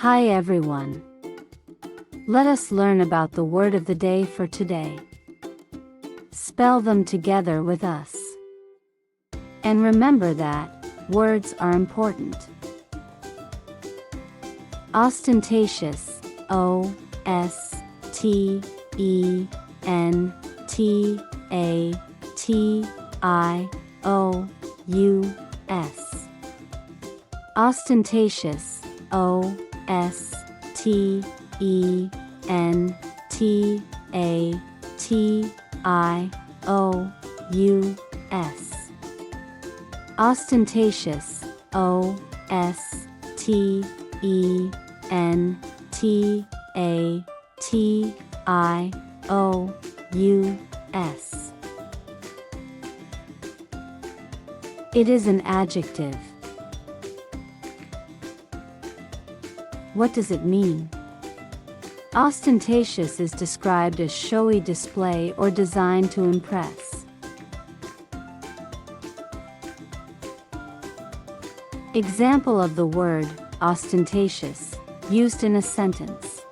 Hi everyone. Let us learn about the word of the day for today. Spell them together with us. And remember that words are important. Ostentatious, O-S-T-E-N-T-A-T-I-O-U-S. Ostentatious, O-S-T-E-N-T-A-T-I-O-U-S. Ostentatious, O-S-T-E-N-T-A-T-I-O-U-S. It is an adjective. What does it mean? Ostentatious is described as showy display or designed to impress. Example of the word ostentatious, used in a sentence.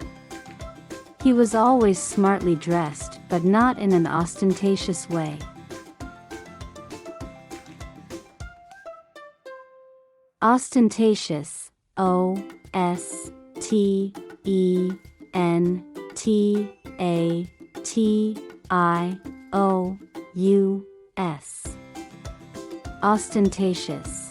He was always smartly dressed, but not in an ostentatious way. Ostentatious, O-S-T-E-N-T-A-T-I-O-U-S. Ostentatious.